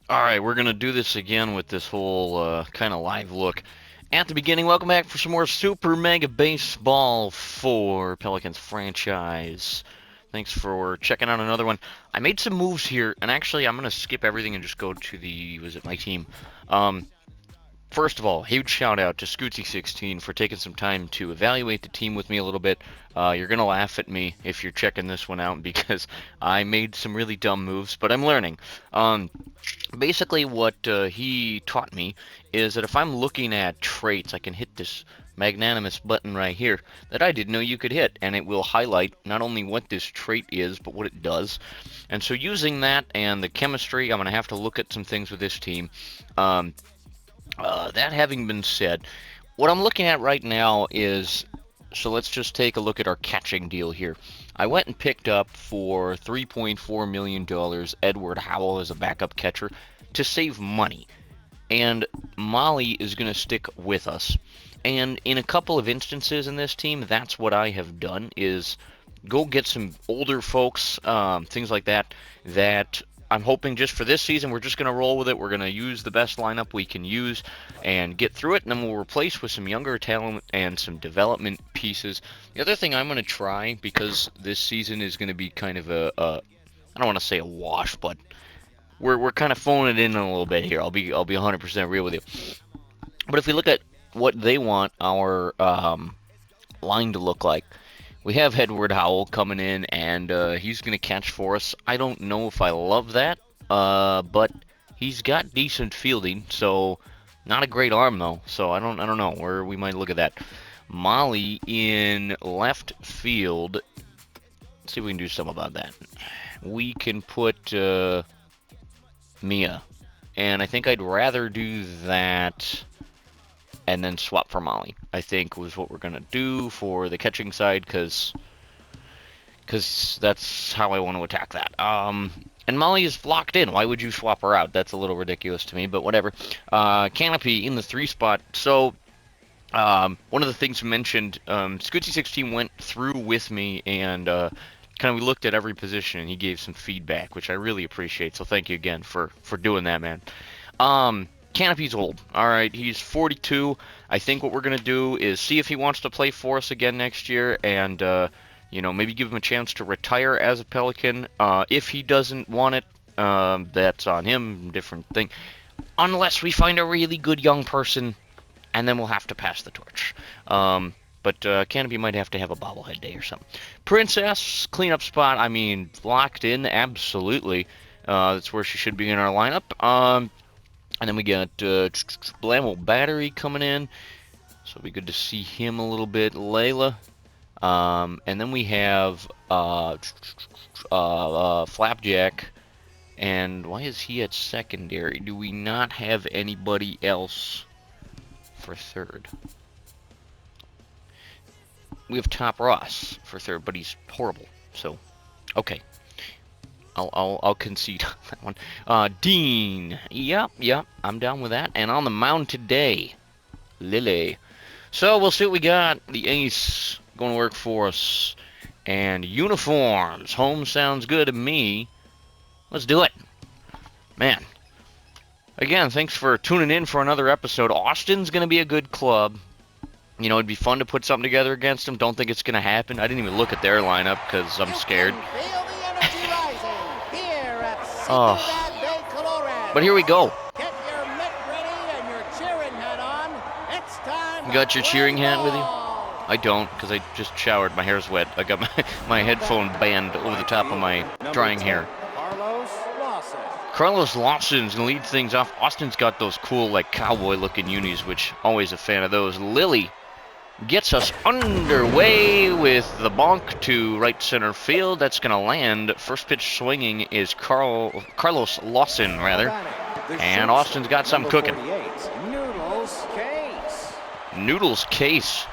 Alright, we're going to do this again with this whole kind of live look. At the beginning, welcome back for some more Super Mega Baseball for Pelicans franchise. Thanks for checking out another one. I made some moves here, and actually I'm going to skip everything and just go to my team. First of all, huge shout out to Scootsy16 for taking some time to evaluate the team with me a little bit. You're going to laugh at me if you're checking this one out because I made some really dumb moves, but I'm learning. Basically, what he taught me is that if I'm looking at traits, I can hit this magnanimous button right here that I didn't know you could hit, and it will highlight not only what this trait is, but what it does. And so using that and the chemistry, I'm going to have to look at some things with this team. That having been said, what I'm looking at right now is, so let's just take a look at our catching deal here. I went and picked up for $3.4 million Edward Howell as a backup catcher to save money. And Molly is going to stick with us. And in a couple of instances in this team, that's what I have done, is go get some older folks, things like that, that I'm hoping just for this season, we're just going to roll with it. We're going to use the best lineup we can use and get through it, and then we'll replace with some younger talent and some development pieces. The other thing I'm going to try, because this season is going to be kind of I don't want to say a wash, but we're kind of phoning it in a little bit here. I'll be 100% real with you. But if we look at what they want our line to look like, we have Edward Howell coming in, and he's going to catch for us. I don't know if I love that, but he's got decent fielding, so not a great arm though. So I don't know where we might look at that. Molly in left field. Let's see if we can do something about that. We can put Mia, and I think I'd rather do that and then swap for Molly, I think was what we're going to do for the catching side, because that's how I want to attack that. And Molly is locked in. Why would you swap her out? That's a little ridiculous to me, but whatever. Canopy in the 3 spot. So, one of the things mentioned, Scootsy16 went through with me and kind of we looked at every position, and he gave some feedback, which I really appreciate. So thank you again for doing that, man. Canopy's old. Alright, he's 42. I think what we're going to do is see if he wants to play for us again next year, and, maybe give him a chance to retire as a Pelican. If he doesn't want it, that's on him, different thing. Unless we find a really good young person, and then we'll have to pass the torch. But Canopy might have to have a bobblehead day or something. Princess, cleanup spot, I mean, locked in, absolutely. That's where she should be in our lineup. And then we got Blammo Battery coming in, so it'll be good to see him a little bit. Layla. And then we have Flapjack. And why is he at secondary? Do we not have anybody else for third? We have Top Ross for third, but he's horrible. So, okay. I'll concede on that one. Dean. Yep, I'm down with that. And on the mound today, Lily. So we'll see what we got. The ace going to work for us. And uniforms. Home sounds good to me. Let's do it. Man. Again, thanks for tuning in for another episode. Austin's going to be a good club. You know, it'd be fun to put something together against them. Don't think it's going to happen. I didn't even look at their lineup because I'm scared. Oh. But here we go. Get your mitt ready and your cheering hat on. It's time. You got your cheering hat with you? I don't, because I just showered. My hair's wet. I got my headphone band over the top of my drying hair. Carlos Lawson's going to lead things off. Austin's got those cool, like, cowboy-looking unis, which always a fan of those. Lily gets us underway with the bonk to right center field. That's going to land. First pitch swinging is Carlos Lawson, rather. And Austin's got something cooking. Noodles Case.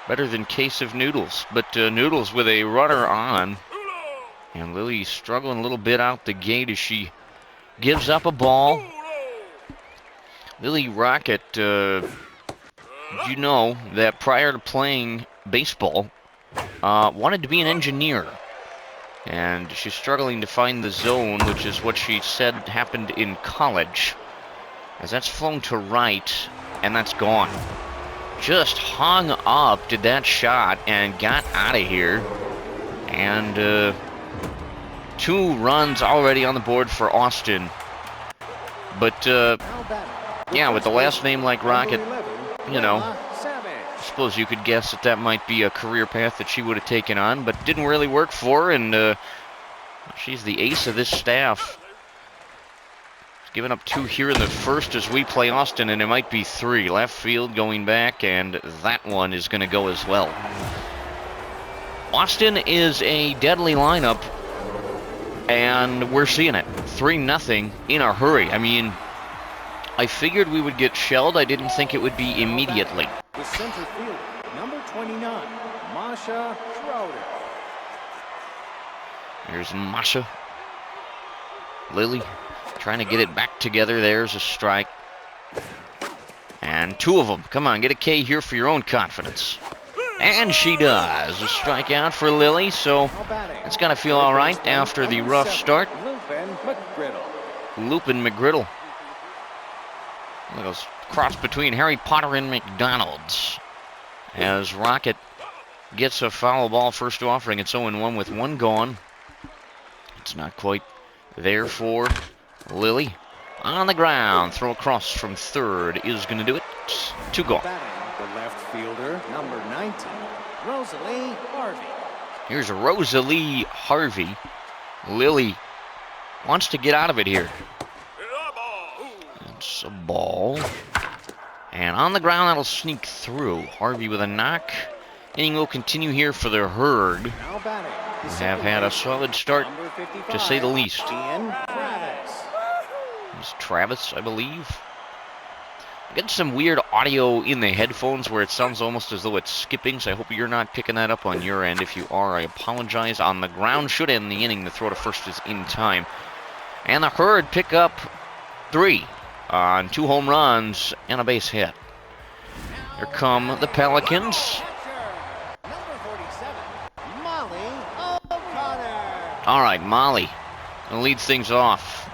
Better than Case of Noodles. But Noodles with a runner on. And Lily struggling a little bit out the gate as she gives up a ball. Lily Rocket, you know that prior to playing baseball, wanted to be an engineer. And she's struggling to find the zone, which is what she said happened in college. As that's flown to right, and that's gone. Just hung up, did that shot, and got out of here. And 2 runs already on the board for Austin. But, yeah, with the last name like Rocket, you know, I suppose you could guess that that might be a career path that she would have taken on, but didn't really work for her, and she's the ace of this staff. She's given up 2 here in the first as we play Austin, and it might be 3. Left field going back, and that one is going to go as well. Austin is a deadly lineup, and we're seeing it. 3-0 in a hurry. I mean, I figured we would get shelled. I didn't think it would be immediately. The center fielder, number 29, Masha Schroeder. Here's Masha. Lily trying to get it back together. There's a strike. And 2 of them. Come on, get a K here for your own confidence. And she does. A strikeout for Lily, so it's going to feel all right after the rough start. Lupin McGriddle. Look at a cross between Harry Potter and McDonald's. As Rocket gets a foul ball first offering. It's 0-1 with 1 gone. It's not quite there for Lily. On the ground. Throw across from third is going to do it. 2 gone. The left fielder, number 19, Rosalie Harvey. Here's Rosalie Harvey. Lily wants to get out of it here. It's a ball. And on the ground, that'll sneak through. Harvey with a knock. Inning will continue here for the Herd. We have had a solid start, to say the least. It's Travis, I believe. I get some weird audio in the headphones where it sounds almost as though it's skipping, so I hope you're not picking that up on your end. If you are, I apologize. On the ground, should end the inning. The throw to first is in time. And the Herd pick up 3 on 2 home runs and a base hit. Here come the Pelicans. All right, Molly leads things off.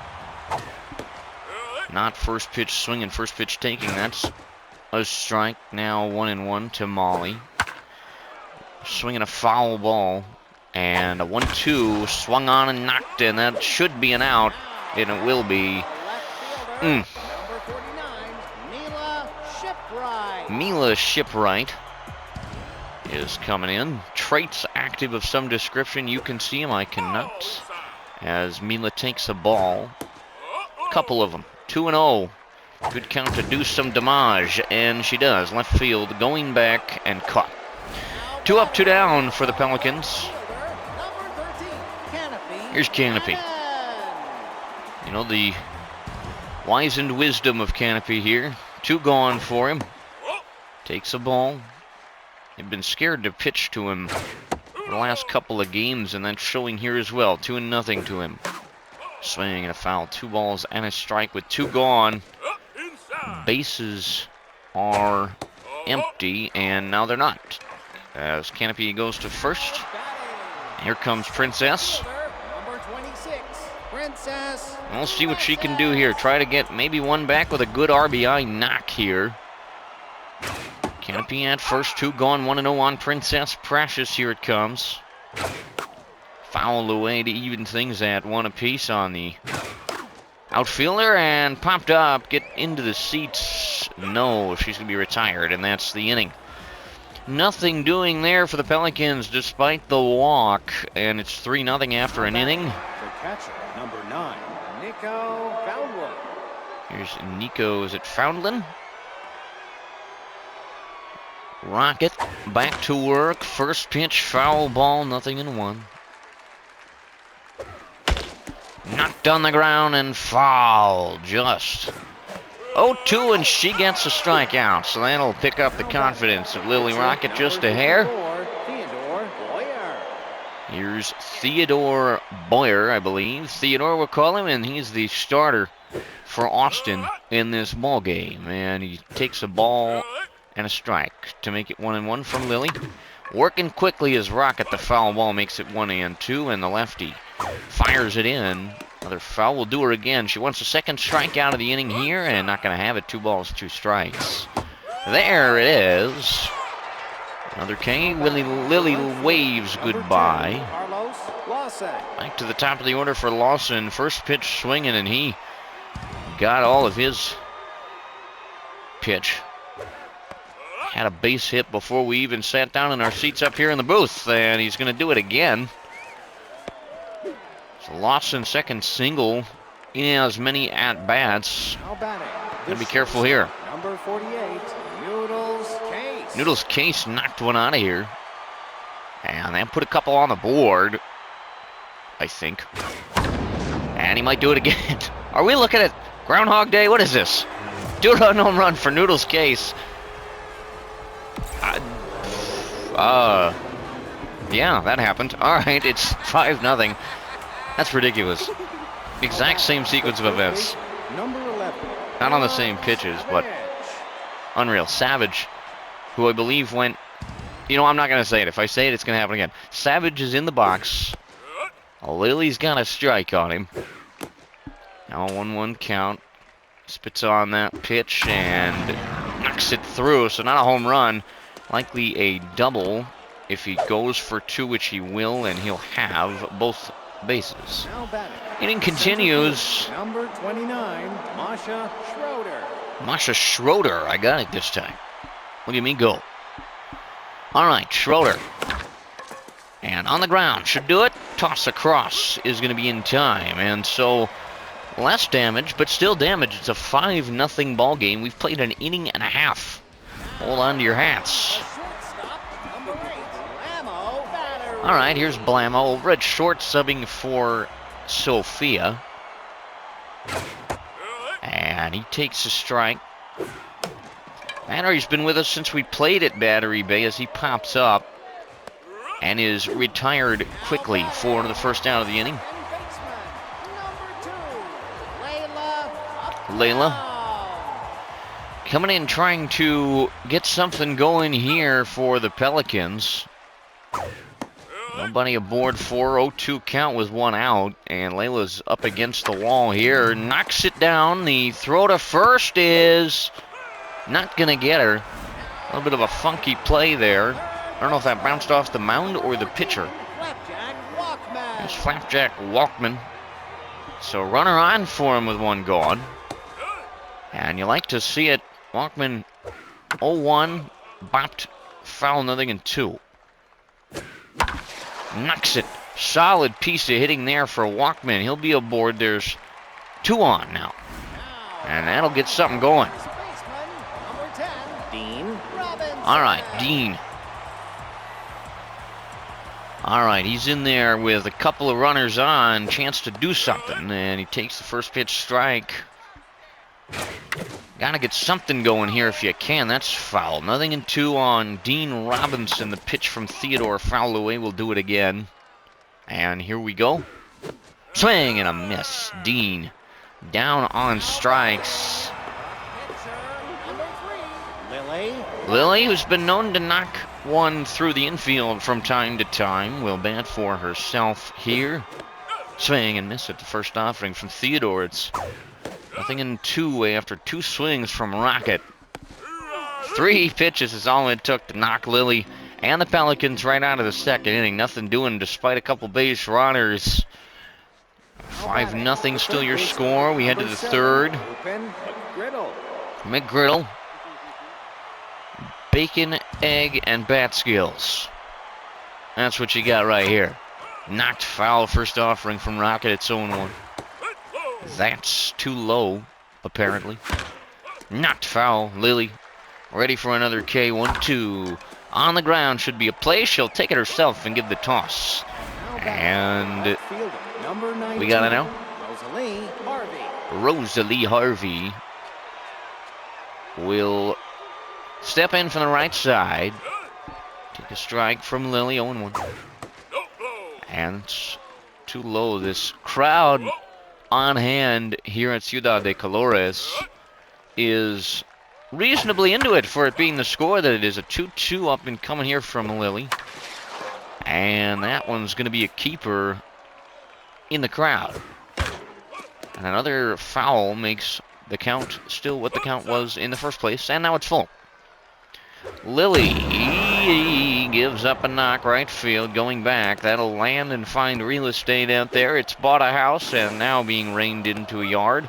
Not first pitch swinging, first pitch taking. That's a strike. Now 1-1 to Molly. Swinging a foul ball. And a 1-2 swung on and knocked in. That should be an out. And it will be. Mila Shipwright is coming in. Traits active of some description. You can see him. I cannot. As Mila takes a ball. Couple of them. 2-0. Good count to do some damage, and she does. Left field, going back, and caught. 2 up, 2 down for the Pelicans. Here's Canopy. You know, the wizened wisdom of Canopy here. 2 gone for him. Takes a ball. They've been scared to pitch to him for the last couple of games, and that's showing here as well. 2-0 to him. Swinging and a foul. 2 balls and a strike with 2 gone. Bases are empty, and now they're not. As Canopy goes to first. Here comes Princess. We'll see what she can do here. Try to get maybe 1 back with a good RBI knock here. Canopy at first. 2 gone. 1-0 on Princess Precious. Here it comes. Fouled away to even things at 1 apiece on the outfielder, and popped up. Get into the seats. No, she's going to be retired, and that's the inning. Nothing doing there for the Pelicans despite the walk, and it's 3-0 after an inning. The catcher, number 9, Nico Foundland. Here's Nico. Is it Foundland? Rocket back to work. First pitch, foul ball, 0-1. Knocked on the ground and foul. Just 0-2, and she gets a strikeout. So that'll pick up the confidence of Lily Rocket just a hair. Here's Theodore Boyer, I believe. Theodore, we'll call him, and he's the starter for Austin in this ball game. And he takes a ball and a strike to make it 1-1 from Lily. working quickly as Rocket. The foul ball makes it 1-2, and the lefty fires it in. Another foul will do her again. She wants a second strikeout of the inning here, and not going to have it. 2 balls, 2 strikes. There it is. Another K. Lily waves goodbye. Back to the top of the order for Lawson. First pitch swinging, and he got all of his pitch. Had a base hit before we even sat down in our seats up here in the booth, and he's going to do it again. So Lawson, second single. He has many at-bats. Gotta be careful here. Number 48, Noodles Case. Noodles Case knocked one out of here. And that put a couple on the board, I think. And he might do it again. Are we looking at Groundhog Day? What is this? Two-run home run for Noodles Case. Yeah, that happened. All right, it's 5-0. That's ridiculous. Exact same sequence of events. Number 11. Not on the same pitches, but unreal. Savage, who I believe went... You know, I'm not going to say it. If I say it, it's going to happen again. Savage is in the box. Lily's got a strike on him. Now 1-1 count. Spits on that pitch and knocks it through. So not a home run. Likely a double if he goes for 2, which he will, and he'll have both bases. Inning continues. Number 29, Masha Schroeder. Masha Schroeder. I got it this time. What do you mean go? All right, Schroeder. And on the ground. Should do it. Toss across is going to be in time. And so less damage, but still damage. It's a 5-0 ball game. We've played an inning and a half. Hold on to your hats. All right, here's Blamo over at short, subbing for Sophia. And he takes a strike. Battery's been with us since we played at Battery Bay as he pops up and is retired quickly for the first out of the inning. Layla coming in trying to get something going here for the Pelicans. Nobody aboard. 4-0-2 count with 1 out, and Layla's up against the wall here. Knocks it down. The throw to first is not going to get her. A little bit of a funky play there. I don't know if that bounced off the mound or the pitcher. There's Flapjack Walkman. So runner on for him with 1 gone. And you like to see it. Walkman 0-1, bopped, foul, 0-2. Knocks it. Solid piece of hitting there for Walkman. He'll be aboard. There's 2 on now. And that'll get something going. All right, Dean. All right, he's in there with a couple of runners on. Chance to do something. And he takes the first pitch strike. Gotta get something going here if you can. That's foul. 0-2 on Dean Robinson. The pitch from Theodore fouled away. We'll do it again. And here we go. Swing and a miss. Dean down on strikes. Lily, who's been known to knock one through the infield from time to time, will bat for herself here. Swing and miss at the first offering from Theodore. It's 0-2 after 2 swings from Rocket. 3 pitches is all it took to knock Lily and the Pelicans right out of the second inning. Nothing doing despite a couple base runners. 5-0 still your score. We head to the third. McGriddle. Bacon, egg, and bat skills. That's what you got right here. Knocked foul first offering from Rocket. It's 0-1. That's too low, apparently. Knocked foul. Lily ready for another K. 1-2. On the ground should be a play. She'll take it herself and give the toss. And we got it now. Rosalie Harvey will step in from the right side. Take a strike from Lily. 0-1. And it's too low. This crowd on hand here at Ciudad de Colores is reasonably into it for it being the score that it is. A 2-2 up and coming here from Lily. And that one's going to be a keeper in the crowd. And another foul makes the count still what the count was in the first place. And now it's full. Lily gives up a knock right field, going back. That'll land and find real estate out there. It's bought a house and now being reined into a yard.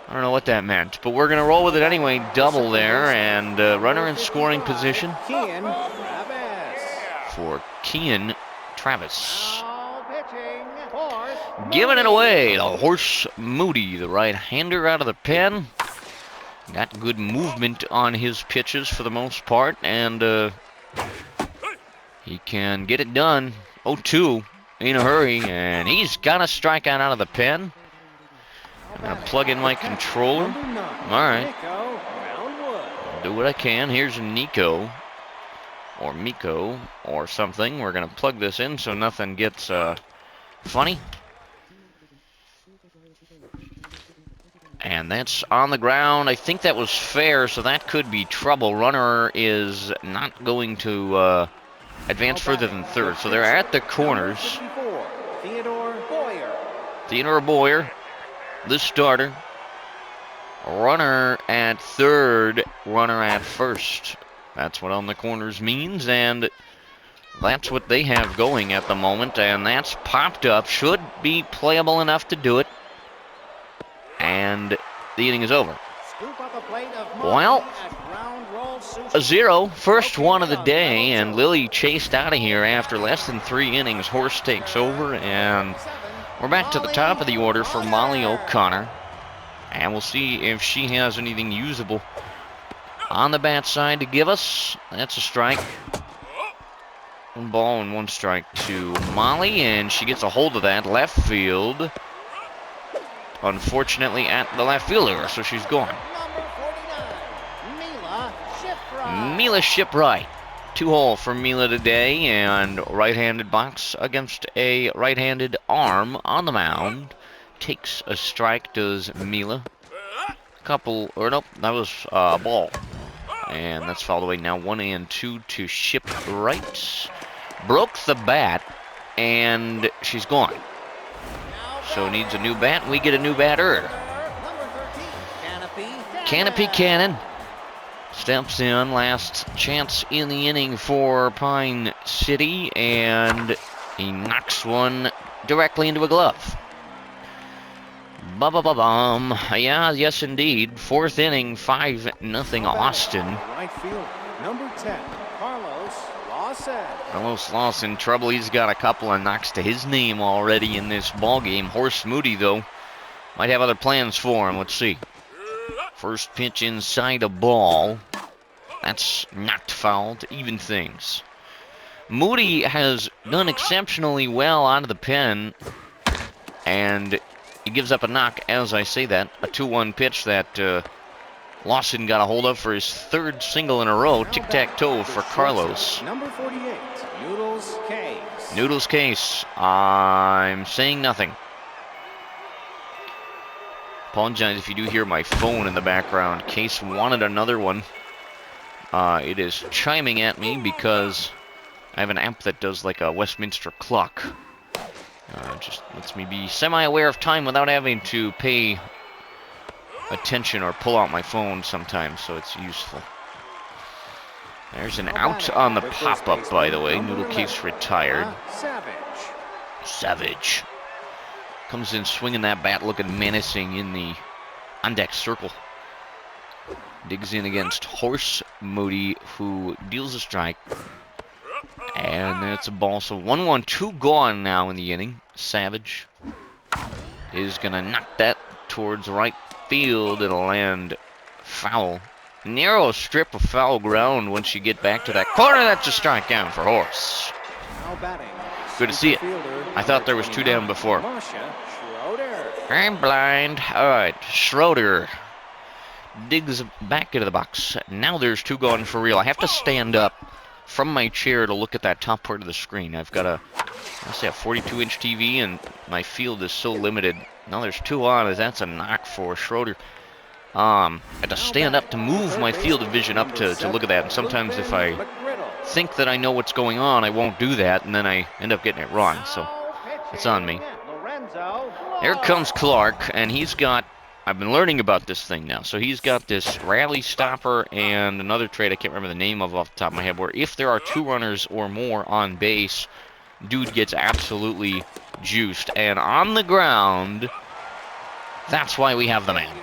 I don't know what that meant, but we're going to roll with it anyway. Double there, and runner in scoring position for Kian Travis. Giving it away to Horse Moody, the right-hander out of the pen. Got good movement on his pitches for the most part, and he can get it done. 0-2 in a hurry, and he's got a strikeout out of the pen. I'm going to plug in my controller. All right. I'll do what I can. Here's Nico, or Miko, or something. We're going to plug this in so nothing gets funny. And that's on the ground. I think that was fair, so that could be trouble. Runner is not going to advance further than third. So they're at the corners. Theodore Boyer, the starter. Runner at third, runner at first. That's what on the corners means, and that's what they have going at the moment. And that's popped up. Should be playable enough to do it. And the inning is over. Well, a 0, first one of the day, and Lily chased out of here after less than 3 innings. Horse takes over, and we're back to the top of the order for Molly O'Connor. And we'll see if she has anything usable on the bat side to give us. That's a strike. 1 ball and 1 strike to Molly, and she gets a hold of that left field. Unfortunately at the left fielder, so she's gone. Mila Shipwright. 2-hole for Mila today, and right-handed box against a right-handed arm on the mound. Takes a strike, does Mila. Couple, or nope, that was a ball. And that's fouled away now. 1-2 to Shipwright. Broke the bat, and she's gone. So needs a new bat, and we get a new batter. Canopy Cannon steps in, last chance in the inning for Pine City, and he knocks one directly into a glove. Ba-ba-ba-bum. Yeah, yes indeed. 4th inning, 5-0 Austin. Right field, number 10, Carlos Lawson. Carlos Lawson, trouble. He's got a couple of knocks to his name already in this ball game. Horse Moody, though, might have other plans for him. Let's see. First pitch inside a ball. That's knocked foul to even things. Moody has done exceptionally well out of the pen, and he gives up a knock as I say that. A 2-1 pitch that Lawson got a hold of for his 3rd single in a row. Tic-tac-toe for Carlos. Number 48, Noodles Case. Noodles Case. I'm saying nothing. Apologize if you do hear my phone in the background. Case wanted another one. It is chiming at me because I have an app that does like a Westminster clock. Just lets me be semi-aware of time without having to pay attention or pull out my phone sometimes, so it's useful. There's an out on the pop-up, by the way. Noodle Case retired. Savage. Comes in swinging that bat, looking menacing in the on-deck circle. Digs in against Horse Moody, who deals a strike. And it's a ball, so 1-1, 2 gone now in the inning. Savage is going to knock that towards right field. It'll land foul. Narrow strip of foul ground once you get back to that corner. That's a strikeout for Horse. Good to see it. I thought there was 2 down before. I'm blind. All right, Schroeder digs back into the box. Now there's 2 gone for real. I have to stand up from my chair to look at that top part of the screen. I've got a 42-inch TV, and my field is so limited. Now there's 2 on, as that's a knock for Schroeder. I had to stand up to move my field of vision up to look at that. And sometimes if I think that I know what's going on, I won't do that, and then I end up getting it wrong. So it's on me. Here comes Clark, and he's got, I've been learning about this thing now. So he's got this rally stopper and another trait I can't remember the name of off the top of my head, where if there are 2 runners or more on base, dude gets absolutely juiced. And on the ground, that's why we have the man.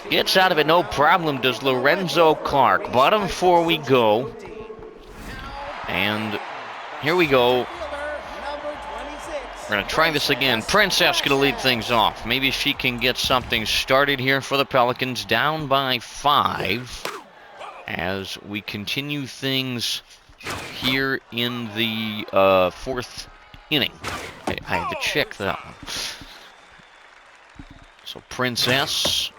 Gets out of it no problem, does Lorenzo Clark. Bottom 4 we go. And here we go. We're going to try this again. Princess going to lead things off. Maybe she can get something started here for the Pelicans. Down by 5 as we continue things here in the 4th inning. I had to check that one. So Princess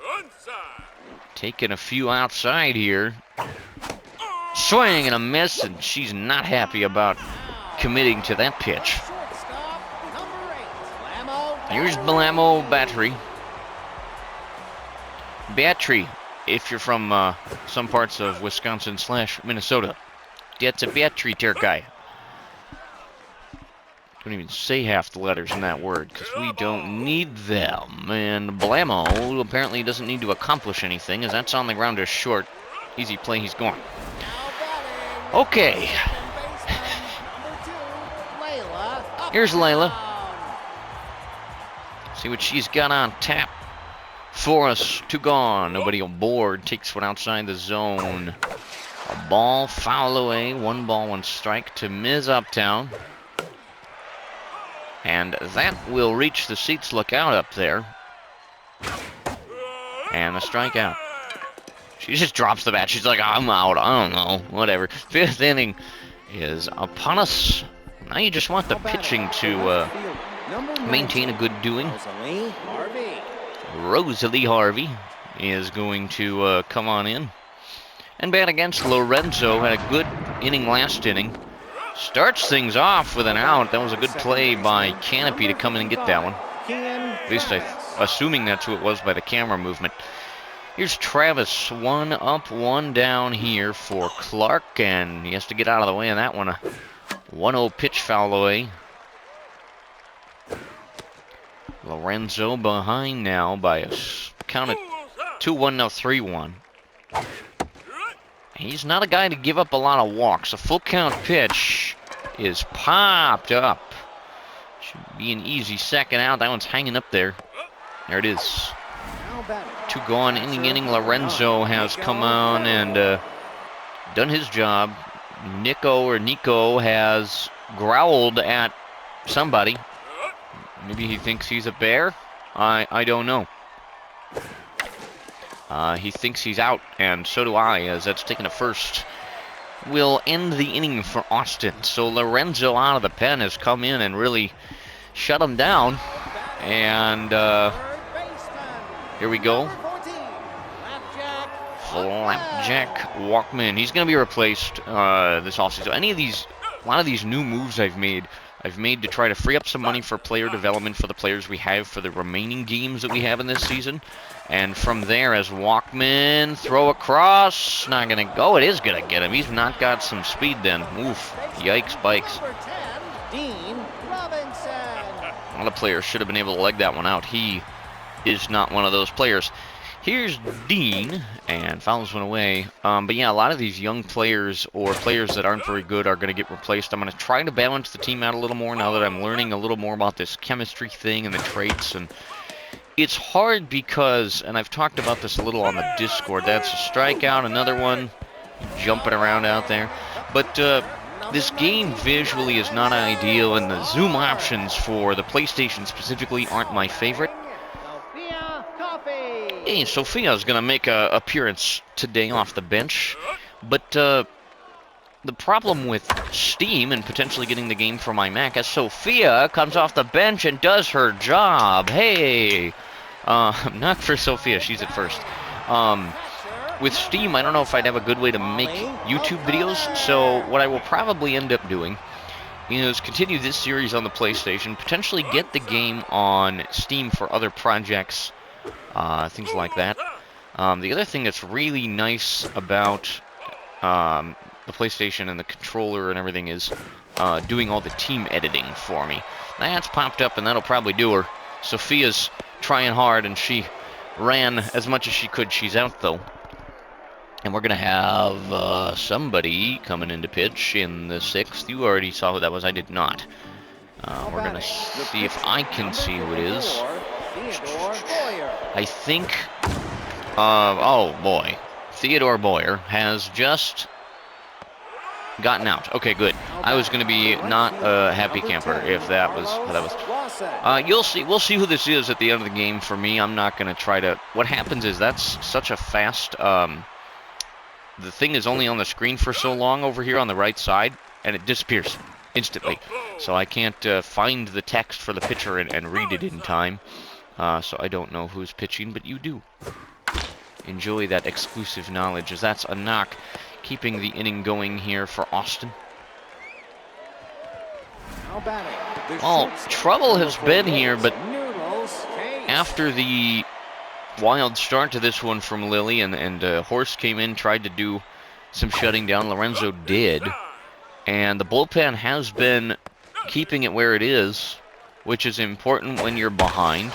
taking a few outside here. Swing and a miss, and she's not happy about committing to that pitch. Here's Blamo Battery. Battery, if you're from some parts of Wisconsin/Minnesota. That's a battery there, guy. Don't even say half the letters in that word, because we don't need them. And Blamo apparently doesn't need to accomplish anything, as that's on the ground to short. Easy play, he's gone. Okay. Here's Layla. See what she's got on tap for us. 2 gone. Nobody on board. Takes one outside the zone. A ball foul away. 1 ball, 1 strike to Ms. Uptown. And that will reach the seats. Look out up there. And a strikeout. She just drops the bat. She's like, I'm out. I don't know. Whatever. 5th inning is upon us. Now you just want the pitching to maintain a good doing. Rosalie Harvey is going to come on in and bat against Lorenzo. Had a good inning last inning. Starts things off with an out. That was a good play by Canopy to come in and get that one. At least assuming that's who it was by the camera movement. Here's Travis, 1 up, 1 down here for Clark, and he has to get out of the way of that one. A 1-0 pitch foul away. Lorenzo behind now by a count of 2-1, now 3-1. He's not a guy to give up a lot of walks. A full count pitch is popped up. Should be an easy second out. That one's hanging up there. There it is. 2 gone, inning. Lorenzo has come on and done his job. Nico has growled at somebody. Maybe he thinks he's a bear? I don't know. He thinks he's out, and so do I, as that's taken a first. Will end the inning for Austin. So Lorenzo out of the pen has come in and really shut him down. And here we go. Flapjack Walkman. He's going to be replaced this offseason. A lot of these new moves I've made to try to free up some money for player development for the players we have for the remaining games that we have in this season. And from there, as Walkman throw across, not going to go. It is going to get him. He's not got some speed then. Oof. Yikes, bikes. A lot of players should have been able to leg that one out. He is not one of those players. Here's Dean, and fouls one away. But yeah, a lot of these young players or players that aren't very good are going to get replaced. I'm going to try to balance the team out a little more now that I'm learning a little more about this chemistry thing and the traits. And it's hard because, and I've talked about this a little on the Discord, that's a strikeout, another one, jumping around out there. But this game visually is not ideal, and the zoom options for the PlayStation specifically aren't my favorite. Hey, Sophia's going to make an appearance today off the bench. But the problem with Steam and potentially getting the game for my Mac is Sophia comes off the bench and does her job. Hey! Not for Sophia, she's at first. With Steam, I don't know if I'd have a good way to make YouTube videos. So what I will probably end up doing is continue this series on the PlayStation, potentially get the game on Steam for other projects. Things like that. The other thing that's really nice about the PlayStation and the controller and everything is doing all the team editing for me. That's popped up, and that'll probably do her. Sophia's trying hard, and she ran as much as she could. She's out, though. And we're going to have somebody coming into pitch in the 6th. You already saw who that was. I did not. We're going to see if I can see who it is. I think... oh, boy. Theodore Boyer has just gotten out. Okay, good. I was going to be not a happy camper if that was how that was. You'll see. We'll see who this is at the end of the game. For me, I'm not going to try to... What happens is that's such a fast... the thing is only on the screen for so long over here on the right side, and it disappears instantly. So I can't find the text for the pitcher and read it in time. So I don't know who's pitching, but you do. Enjoy that exclusive knowledge, as that's a knock, keeping the inning going here for Austin. Well, trouble has been here, but after the wild start to this one from Lily, and Horst came in, tried to do some shutting down. Lorenzo did, and the bullpen has been keeping it where it is, which is important when you're behind.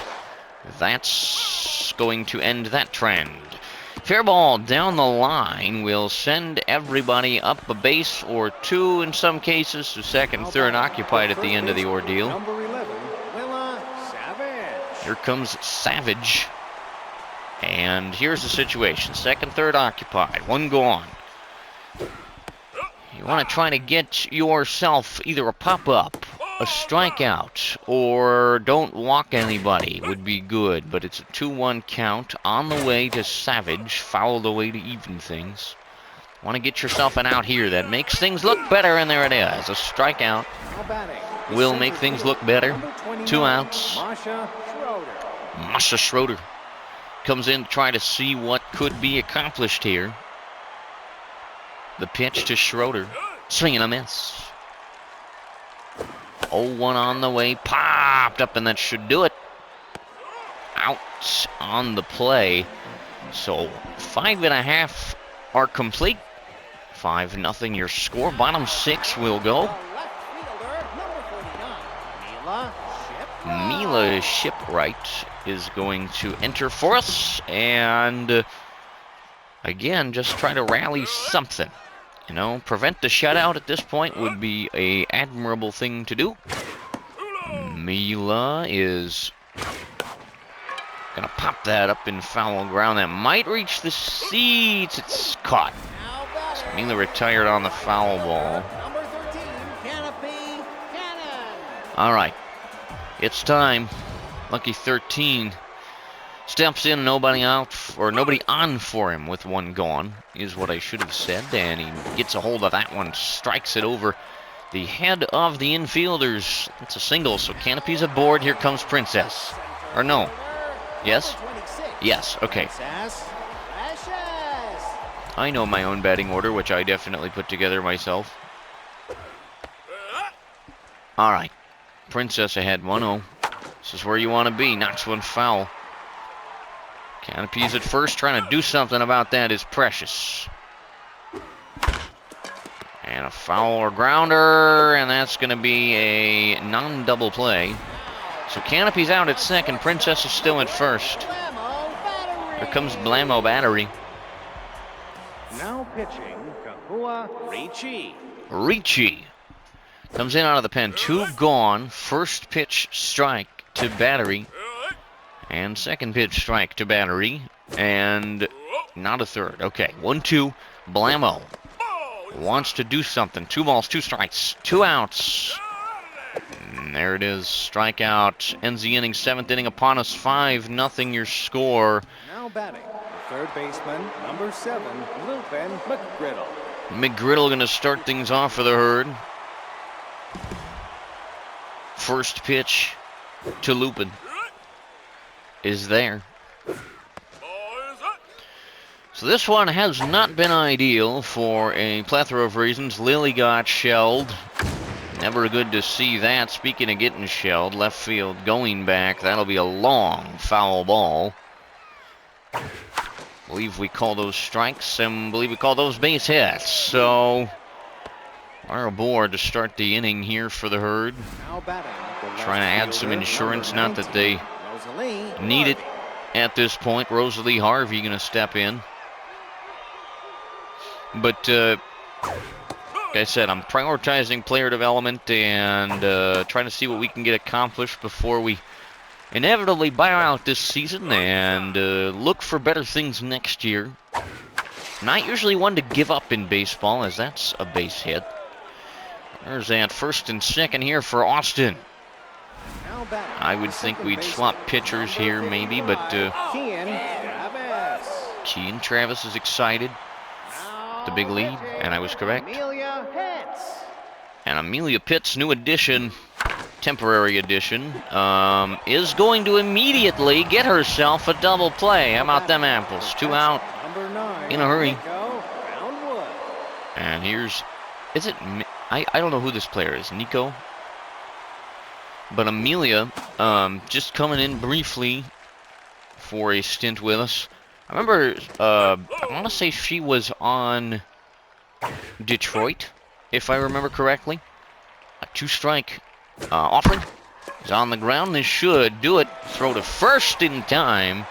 That's going to end that trend. Fair ball down the line will send everybody up a base or two in some cases to second, third occupied at the end of the ordeal. Here comes Savage. And here's the situation. Second, third occupied. One gone. You want to try to get yourself either a pop-up, a strikeout, or don't walk anybody would be good. But it's a 2-1 count on the way to Savage. Fouled away to even things. Want to get yourself an out here that makes things look better, and there it is. A strikeout will make things look better. 2 outs. Masha Schroeder comes in to try to see what could be accomplished here. The pitch to Schroeder. Swing and a miss. 0-1 on the way. Popped up, and that should do it. Out on the play. So 5.5 are complete. 5-0 your score. Bottom 6 will go. Mila Shipwright is going to enter for us, and again, just try to rally something. You know, prevent the shutout at this point would be a admirable thing to do. Mila is gonna pop that up in foul ground. That might reach the seats. It's caught. So Mila retired on the foul ball. All right. It's time. Lucky 13 steps in, nobody out, or nobody on for him with 1 gone, is what I should have said. And he gets a hold of that one, strikes it over the head of the infielders. It's a single, so Canopy's aboard. Here comes Princess. Or no. Yes? Yes, okay. I know my own batting order, which I definitely put together myself. All right. Princess ahead, 1-0. This is where you want to be. Knocks one foul. Canopy's at first, trying to do something about that is Precious. And a foul or grounder, and that's going to be a non-double play. So Canopy's out at second. Princess is still at first. Here comes Blamo Battery. Now pitching, Kahua Ricci. Ricci comes in out of the pen. 2 gone. First pitch strike to Battery. And second pitch strike to Battery. And not a third. Okay, 1-2. Blamo wants to do something. 2 balls, 2 strikes, 2 outs. And there it is. Strikeout. Ends the inning. 7th inning upon us. 5-0 your score. Now batting, the third baseman, number 7, Lupin McGriddle. McGriddle going to start things off for the Herd. First pitch to Lupin is there. So this one has not been ideal for a plethora of reasons. Lily got shelled. Never good to see that. Speaking of getting shelled, left field going back. That'll be a long foul ball. I believe we call those strikes, and I believe we call those base hits. So, are aboard to start the inning here for the Herd. Trying to add some insurance, not that they need it at this point. Rosalie Harvey going to step in. But, like I said, I'm prioritizing player development and trying to see what we can get accomplished before we inevitably bow out this season and look for better things next year. Not usually one to give up in baseball, as that's a base hit. There's that first and second here for Austin. I would think we'd swap pitchers here maybe, but Kean Travis is excited. The big lead, and I was correct. And Amelia Pitts, new addition, temporary addition, is going to immediately get herself a double play. How about them apples? 2 out in a hurry. And here's, is it, I don't know who this player is, Nico? But Amelia, just coming in briefly for a stint with us. I remember, I want to say she was on Detroit, if I remember correctly. A 2-strike offering is on the ground. This should do it. Throw to first in time.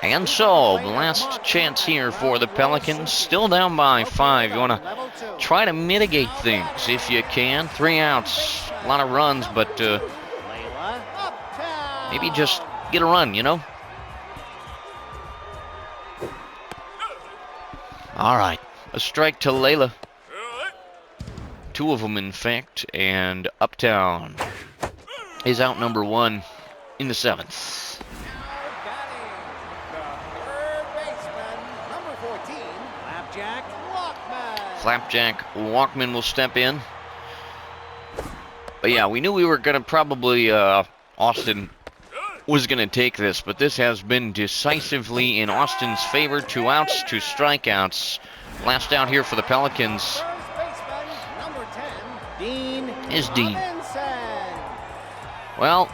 And so, the last chance here for the Pelicans. Still down by 5. You want to try to mitigate things if you can. 3 outs. A lot of runs, but maybe just get a run, you know? All right. A strike to Layla. 2 of them, in fact. And Uptown is out number 1 in the 7th. Flapjack Walkman will step in. But yeah, we knew we were going to probably, Austin was going to take this, but this has been decisively in Austin's favor. 2 outs, 2 strikeouts. Last out here for the Pelicans is Dean. Well,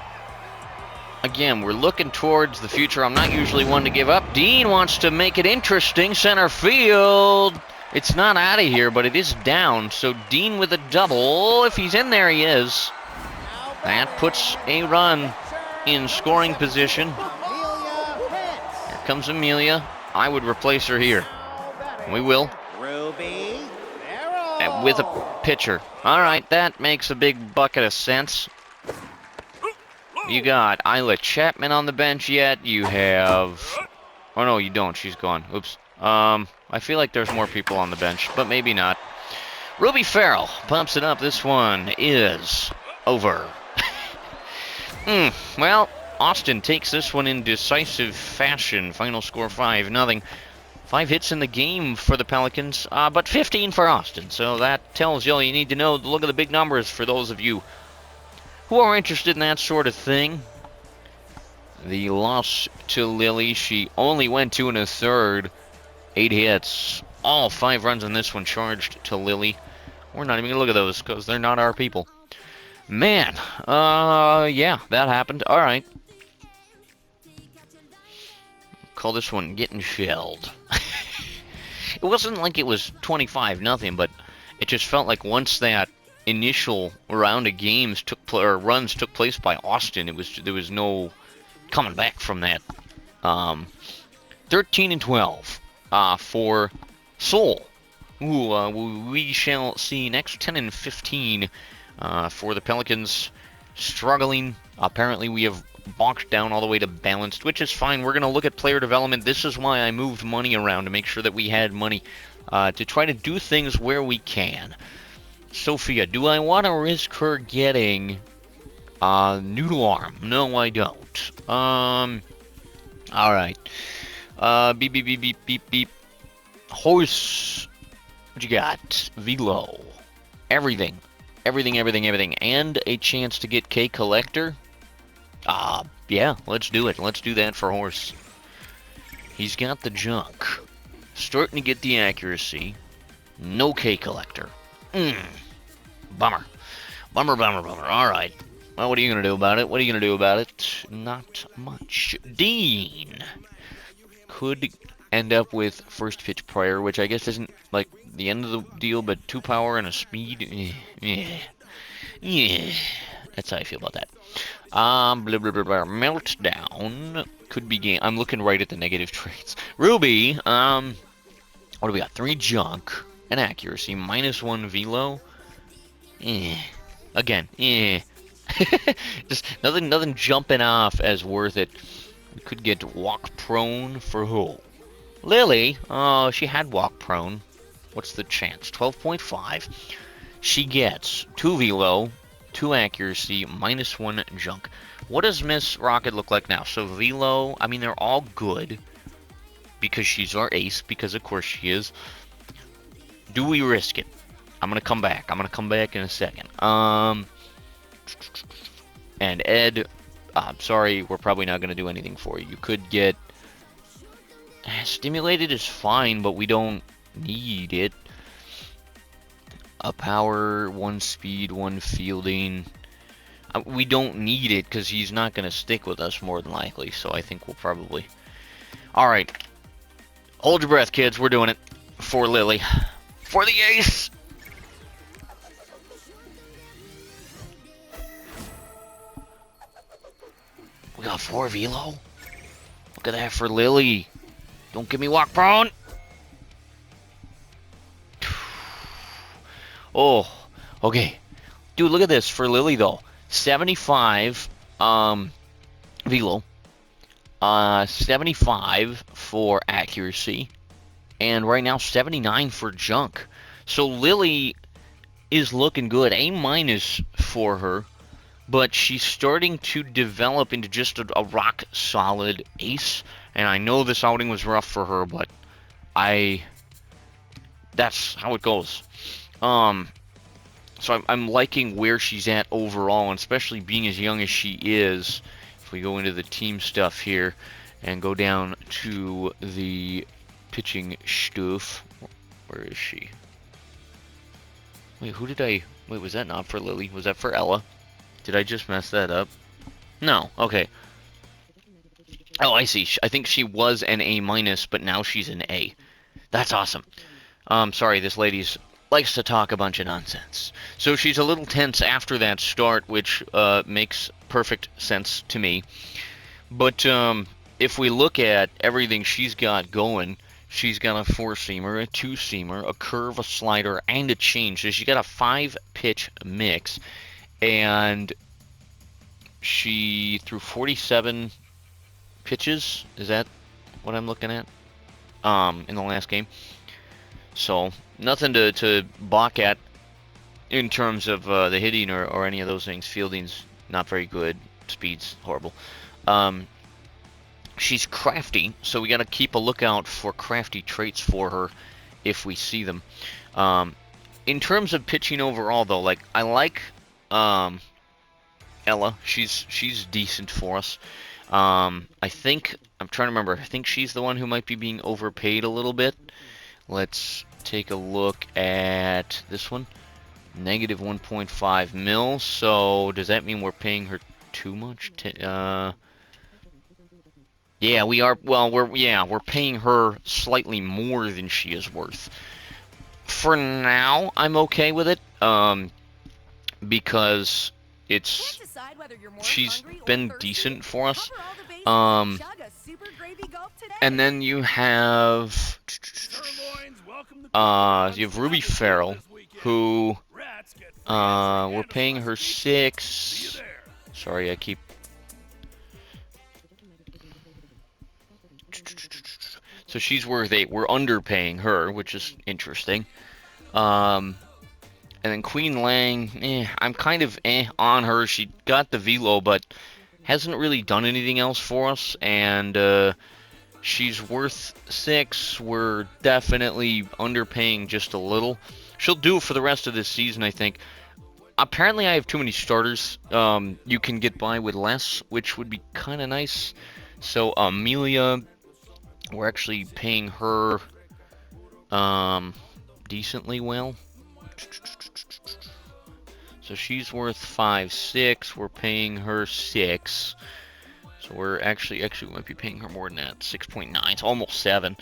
again, we're looking towards the future. I'm not usually one to give up. Dean wants to make it interesting. Center field. It's not out of here, but it is down. So Dean with a double. If he's in there, he is. That puts a run in scoring position. Here comes Amelia. I would replace her here. We will. And with a pitcher. All right, that makes a big bucket of sense. You got Isla Chapman on the bench yet. You have... Oh, no, you don't. She's gone. Oops. I feel like there's more people on the bench, but maybe not. Ruby Farrell pumps it up. This one is over. Well, Austin takes this one in decisive fashion. Final score 5-0. 5 hits in the game for the Pelicans, but 15 for Austin. So that tells you all you need to know. Look at the big numbers for those of you who are interested in that sort of thing. The loss to Lily, she only went 2 1/3. 8 hits. All 5 runs in this one charged to Lily. We're not even going to look at those because they're not our people. Man, yeah, that happened. All right. Call this one getting shelled. It wasn't like it was 25-0, but it just felt like once that initial round of games runs took place by Austin, there was no coming back from that. 13-12 for Seoul, who we shall see next. 10-15 for the Pelicans, struggling. Apparently, we have bonked down all the way to balanced, which is fine. We're going to look at player development. This is why I moved money around, to make sure that we had money to try to do things where we can. Sophia, do I want to risk her getting noodle arm? No, I don't. All right. Beep, beep, beep, beep, beep, beep. Horse. What you got? Velo. Everything. Everything, everything, everything. And a chance to get K Collector. Yeah, let's do it. Let's do that for Horse. He's got the junk. Starting to get the accuracy. No K Collector. Bummer. Bummer, bummer, bummer. All right. Well, what are you going to do about it? What are you going to do about it? Not much. Dean could end up with first pitch prior, which I guess isn't like the end of the deal, but 2 power and a speed. Yeah. That's how I feel about that. Blah, blah, blah, blah. Meltdown could be game. I'm looking right at the negative traits. Ruby, what do we got? 3 junk, and accuracy, -1 velo. Again, just nothing jumping off as worth it. We could get walk prone for who? Lily. Oh, she had walk prone. What's the chance? 12.5. She gets 2 velo, 2 accuracy, -1 junk. What does Miss Rocket look like now? So velo, I mean, they're all good because she's our ace, because of course she is. Do we risk it? I'm gonna come back. I'm gonna come back in a second. And Ed, I'm sorry, we're probably not gonna do anything for you. You could get stimulated is fine, but we don't need it. A power, 1 speed, 1 fielding. We don't need it because he's not gonna stick with us more than likely. So I think we'll probably. All right, hold your breath, kids. We're doing it for Lily, for the ace. We got 4 velo. Look at that for Lily. Don't give me walk prone. Oh, okay. Dude, look at this for Lily though. 75 velo. 75 for accuracy. And right now 79 for junk. So Lily is looking good. A- for her. But she's starting to develop into just a rock-solid ace. And I know this outing was rough for her, but that's how it goes. So I'm liking where she's at overall, and especially being as young as she is. If we go into the team stuff here and go down to the pitching stuff. Where is she? Wait, wait, was that not for Lily? Was that for Ella? Did I just mess that up? No. Okay. Oh, I see. I think she was an A-, but now she's an A. That's awesome. Sorry, this lady's likes to talk a bunch of nonsense. So she's a little tense after that start, which makes perfect sense to me. But if we look at everything she's got going, she's got a 4-seamer, a 2-seamer, a curve, a slider, and a change. So she's got a 5-pitch mix. And she threw 47 pitches. Is that what I'm looking at? In the last game. So nothing to balk at in terms of the hitting or any of those things. Fielding's not very good. Speed's horrible. She's crafty, so we got to keep a lookout for crafty traits for her if we see them. In terms of pitching overall, though, like I like Ella. She's decent for us. I think I'm trying to remember. I think she's the one who might be being overpaid a little bit. Let's take a look at this one. Negative 1.5 mil. So does that mean we're paying her too much? Yeah, we are. Well, we're paying her slightly more than she is worth. For now, I'm okay with it. Because she's been decent for us. And then you have Ruby Farrell, who we're paying her 6. Sorry, I keep. So she's worth 8. We're underpaying her, which is interesting. And then Queen Lang, I'm kind of on her. She got the velo, but hasn't really done anything else for us. And she's worth 6. We're definitely underpaying just a little. She'll do it for the rest of this season, I think. Apparently, I have too many starters. You can get by with less, which would be kind of nice. So Amelia, we're actually paying her decently well. So she's worth 5, 6. We're paying her 6. So we're actually we might be paying her more than that, 6.9. It's almost 7.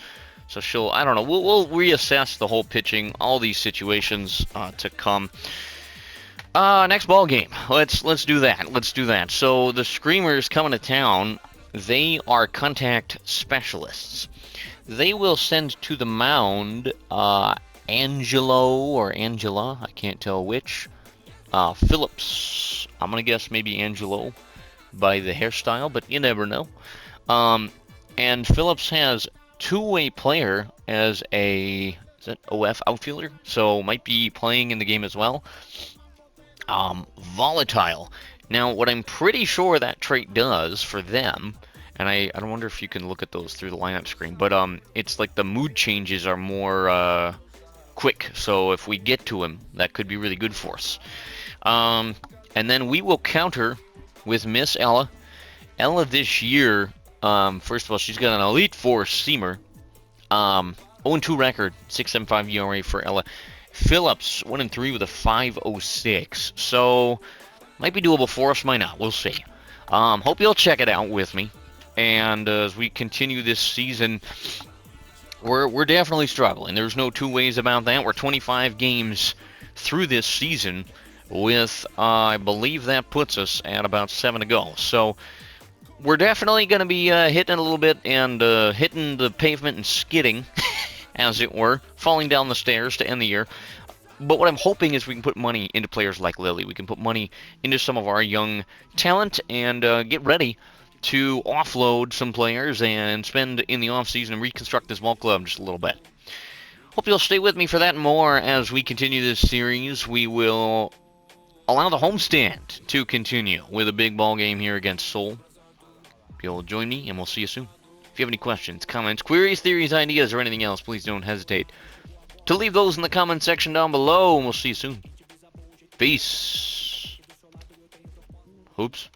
So I don't know. We'll reassess the whole pitching, all these situations to come. Next ball game. Let's do that. Let's do that. So the Screamers coming to town. They are contact specialists. They will send to the mound Angelo or Angela, I can't tell which. Phillips, I'm gonna guess maybe Angelo by the hairstyle, but you never know. And Phillips has two-way player as a OF outfielder, so might be playing in the game as well. Volatile. Now, what I'm pretty sure that trait does for them, and I don't wonder if you can look at those through the lineup screen, but it's like the mood changes are more quick. So if we get to him, that could be really good for us. And then we will counter with Miss Ella. Ella this year, first of all, she's got an Elite Four seamer. 0-2 record, 6.75 ERA for Ella. Phillips, 1-3 with a 5.06. So, might be doable for us, might not. We'll see. Hope you'll check it out with me. And as we continue this season, we're definitely struggling. There's no two ways about that. We're 25 games through this season with, I believe that puts us at about 7 to go. So, we're definitely going to be hitting it a little bit and hitting the pavement and skidding, as it were, falling down the stairs to end the year. But what I'm hoping is we can put money into players like Lily. We can put money into some of our young talent and get ready to offload some players and spend in the offseason and reconstruct this ball club just a little bit. Hope you'll stay with me for that and more as we continue this series. We will allow the homestand to continue with a big ball game here against Seoul. You'll join me, and we'll see you soon. If you have any questions, comments, queries, theories, ideas, or anything else, please don't hesitate to leave those in the comment section down below, and we'll see you soon. Peace. Hoops.